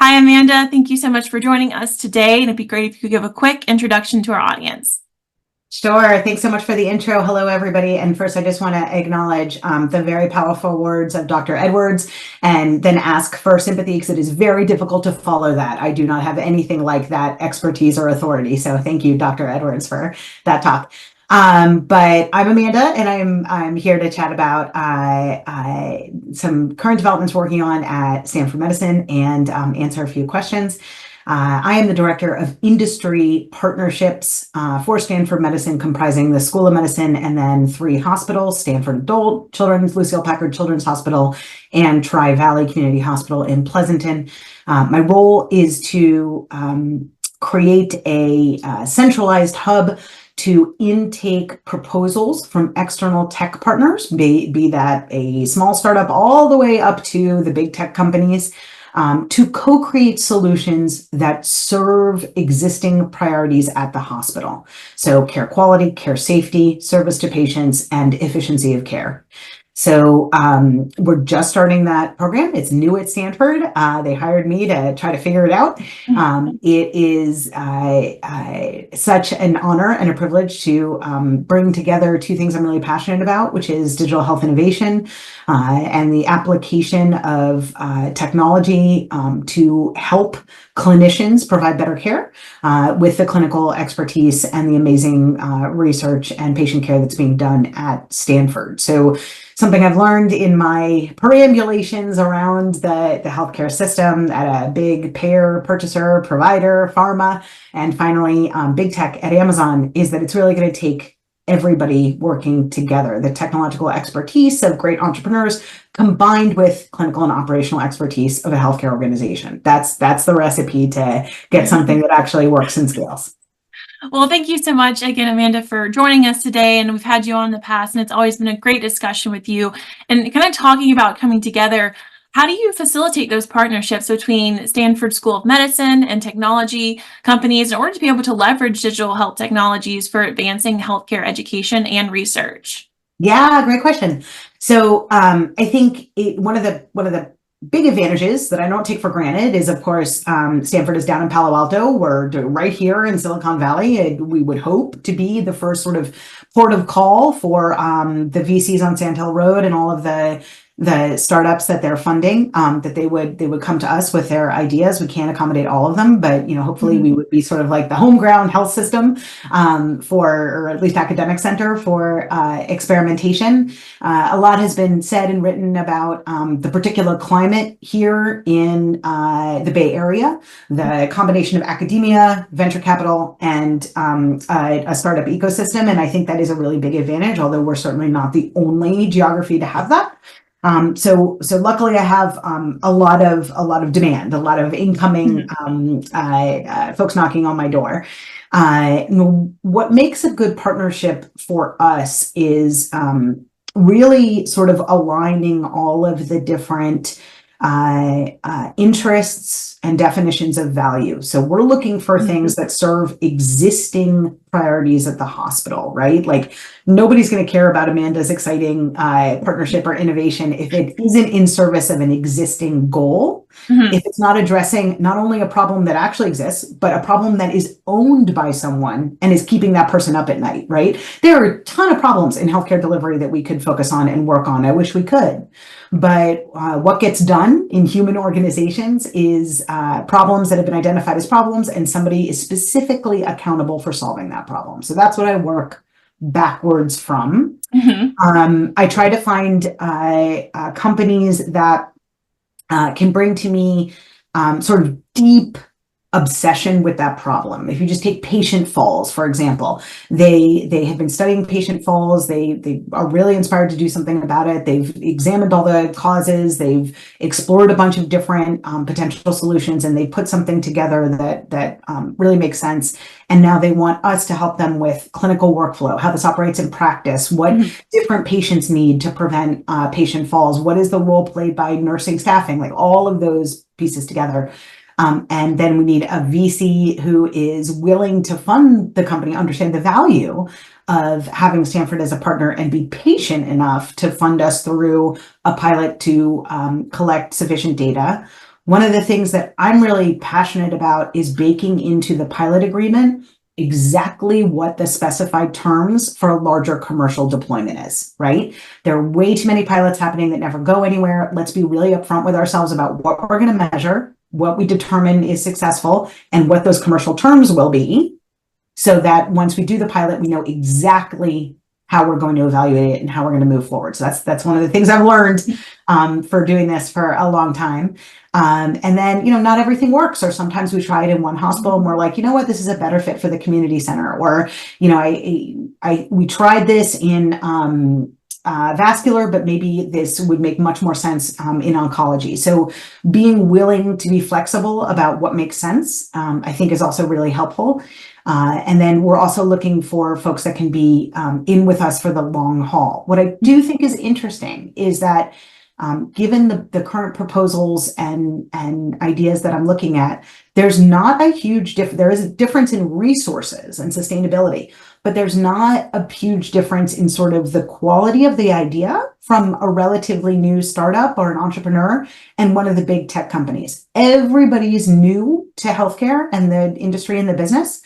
Hi, Amanda. Thank you so much for joining us today. And it'd be great if you could give a quick introduction to our audience. Sure. Thanks so much for the intro. Hello, everybody. And first, I just want to acknowledge the very powerful words of Dr. Edwards and then ask for sympathy because it is very difficult to follow that. I do not have anything like that expertise or authority. So thank you, Dr. Edwards, for that talk. But I'm Amanda, and I'm here to chat about some current developments working on at Stanford Medicine and answer a few questions. I am the Director of Industry Partnerships for Stanford Medicine, comprising the School of Medicine and then 3 hospitals: Stanford Adult Children's, Lucille Packard Children's Hospital, and Tri-Valley Community Hospital in Pleasanton. My role is to create a centralized hub to intake proposals from external tech partners, be that a small startup all the way up to the big tech companies, to co-create solutions that serve existing priorities at the hospital. So care quality, care safety, service to patients, and efficiency of care. So we're just starting that program. It's new at Stanford. They hired me to try to figure it out. It is such an honor and a privilege to bring together 2 things I'm really passionate about, which is digital health innovation and the application of technology to help clinicians provide better care with the clinical expertise and the amazing research and patient care that's being done at Stanford. So something I've learned in my perambulations around the healthcare system at a big payer, purchaser, provider, pharma, and finally big tech at Amazon is that it's really going to take everybody working together. The technological expertise of great entrepreneurs combined with clinical and operational expertise of a healthcare organization. That's the recipe to get something that actually works and scales. Well, thank you so much again, Amanda, for joining us today. And we've had you on in the past, and it's always been a great discussion with you. And kind of talking about coming together, how do you facilitate those partnerships between Stanford School of Medicine and technology companies in order to be able to leverage digital health technologies for advancing healthcare education and research? Yeah, great question. So I think one of the big advantages that I don't take for granted is, of course, Stanford is down in Palo Alto. We're right here in Silicon Valley. We would hope to be the first sort of port of call for the VCs on Sand Hill Road and all of the startups that they're funding, that they would come to us with their ideas. We can't accommodate all of them, but hopefully we would be sort of like the home ground health system or at least academic center for experimentation. A lot has been said and written about the particular climate here in the Bay Area, the combination of academia, venture capital, and a startup ecosystem. And I think that is a really big advantage, although we're certainly not the only geography to have that. So luckily I have a lot of demand, a lot of incoming folks knocking on my door. What makes a good partnership for us is really sort of aligning all of the different interests and definitions of value. So we're looking for things that serve existing priorities at the hospital, right? Like nobody's going to care about Amanda's exciting partnership or innovation if it isn't in service of an existing goal, if it's not addressing not only a problem that actually exists, but a problem that is owned by someone and is keeping that person up at night, right? There are a ton of problems in healthcare delivery that we could focus on and work on. I wish we could. But what gets done in human organizations is problems that have been identified as problems, and somebody is specifically accountable for solving that problem. So that's what I work backwards from. I try to find companies that can bring to me sort of deep obsession with that problem. If you just take patient falls, for example, they have been studying patient falls. They are really inspired to do something about it. They've examined all the causes. They've explored a bunch of different potential solutions, and they put something together that really makes sense. And now they want us to help them with clinical workflow, how this operates in practice, what different patients need to prevent patient falls, what is the role played by nursing staffing, like all of those pieces together. And then we need a VC who is willing to fund the company, understand the value of having Stanford as a partner, and be patient enough to fund us through a pilot to collect sufficient data, one of the things that I'm really passionate about is baking into the pilot agreement exactly what the specified terms for a larger commercial deployment is, right? There are way too many pilots happening that never go anywhere. Let's be really upfront with ourselves about what we're going to measure, what we determine is successful, and what those commercial terms will be, so that once we do the pilot, we know exactly how we're going to evaluate it and how we're going to move forward. So that's one of the things I've learned for doing this for a long time. And then, not everything works, or sometimes we try it in one hospital and we're like, you know what, this is a better fit for the community center. Or, we tried this in vascular, but maybe this would make much more sense in oncology. So being willing to be flexible about what makes sense, I think, is also really helpful. And then we're also looking for folks that can be in with us for the long haul. What I do think is interesting is that given the current proposals and ideas that I'm looking at, there's not a huge there is a difference in resources and sustainability, but there's not a huge difference in sort of the quality of the idea from a relatively new startup or an entrepreneur and one of the big tech companies. Everybody's new to healthcare and the industry and the business.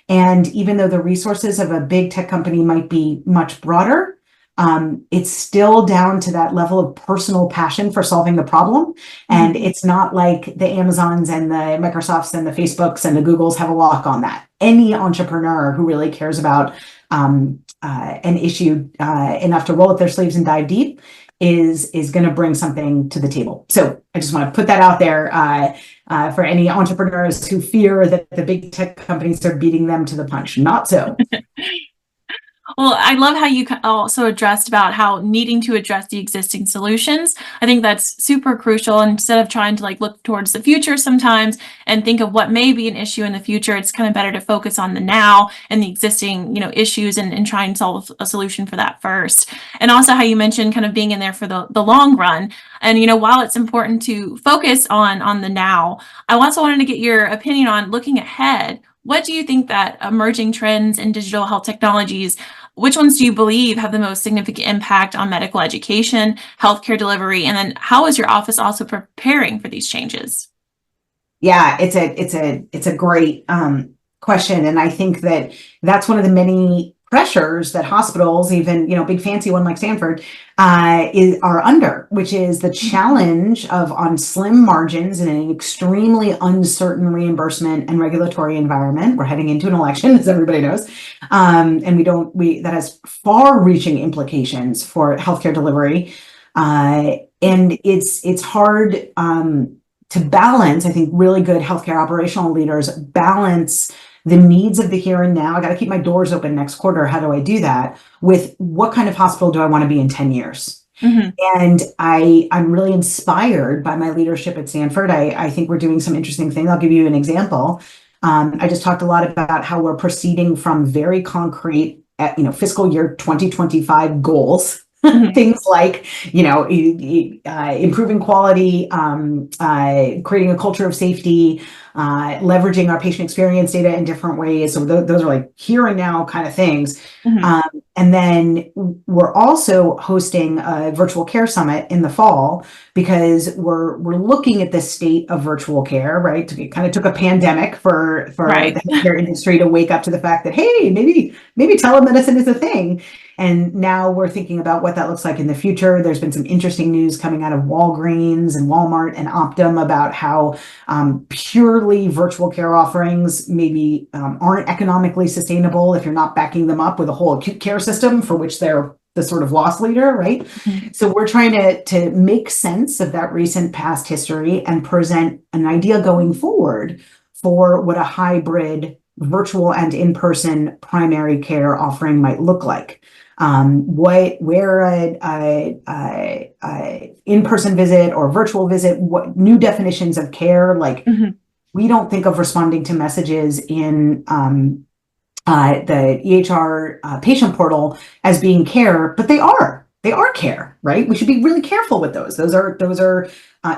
And even though the resources of a big tech company might be much broader, it's still down to that level of personal passion for solving the problem. And it's not like the Amazons and the Microsofts and the Facebooks and the Googles have a lock on that. Any entrepreneur who really cares about an issue enough to roll up their sleeves and dive deep is going to bring something to the table. So I just want to put that out there for any entrepreneurs who fear that the big tech companies are beating them to the punch. Not so. Well, I love how you also addressed about how needing to address the existing solutions. I think that's super crucial. Instead of trying to look towards the future sometimes and think of what may be an issue in the future, it's kind of better to focus on the now and the existing, issues and try and solve a solution for that first. And also how you mentioned kind of being in there for the long run. And, while it's important to focus on the now, I also wanted to get your opinion on looking ahead. What do you think that emerging trends in digital health technologies, which ones do you believe have the most significant impact on medical education, healthcare delivery, and then how is your office also preparing for these changes? Yeah, it's a great question, and I think that's one of the many pressures that hospitals, even big fancy one like Stanford, are under, which is the challenge of, on slim margins in an extremely uncertain reimbursement and regulatory environment. We're heading into an election, as everybody knows, and that has far-reaching implications for healthcare delivery, and it's hard to balance. I think really good healthcare operational leaders balance the needs of the here and now. I got to keep my doors open next quarter. How do I do that? With what kind of hospital do I want to be in 10 years? And I'm really inspired by my leadership at Stanford. I think we're doing some interesting things. I'll give you an example. I just talked a lot about how we're proceeding from very concrete, fiscal year 2025 goals. Things like, improving quality, creating a culture of safety, leveraging our patient experience data in different ways. So those are here and now kind of things. And then we're also hosting a virtual care summit in the fall because we're looking at the state of virtual care, right? It kind of took a pandemic for the healthcare industry to wake up to the fact that, hey, maybe telemedicine is a thing. And now we're thinking about what that looks like in the future. There's been some interesting news coming out of Walgreens and Walmart and Optum about how purely virtual care offerings maybe aren't economically sustainable if you're not backing them up with a whole acute care system for which they're the sort of loss leader, right? So we're trying to make sense of that recent past history and present an idea going forward for what a hybrid virtual and in-person primary care offering might look like. Where a in-person visit or virtual visit, what new definitions of care, we don't think of responding to messages in the EHR patient portal as being care, but they are care, right? We should be really careful with those. Those are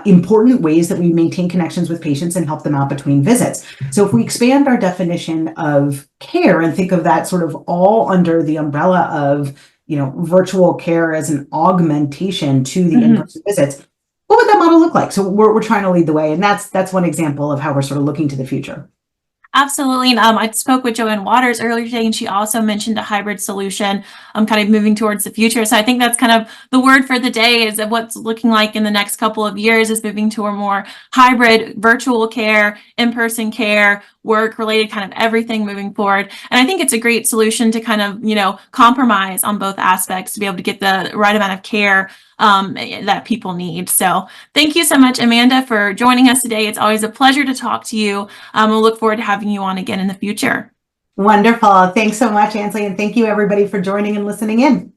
important ways that we maintain connections with patients and help them out between visits. So if we expand our definition of care and think of that sort of all under the umbrella of, virtual care as an augmentation to the in-person visits, what would that model look like? So we're trying to lead the way, and that's one example of how we're sort of looking to the future. Absolutely. And I spoke with Joanne Waters earlier today, and she also mentioned a hybrid solution, kind of moving towards the future. So I think that's kind of the word for the day, is that what's looking like in the next couple of years is moving to a more hybrid virtual care, in-person care, work-related, kind of everything moving forward. And I think it's a great solution to kind of, compromise on both aspects to be able to get the right amount of care that people need. So thank you so much, Amanda, for joining us today. It's always a pleasure to talk to you. We'll look forward to having you on again in the future. Wonderful. Thanks so much, Ansley. And thank you, everybody, for joining and listening in.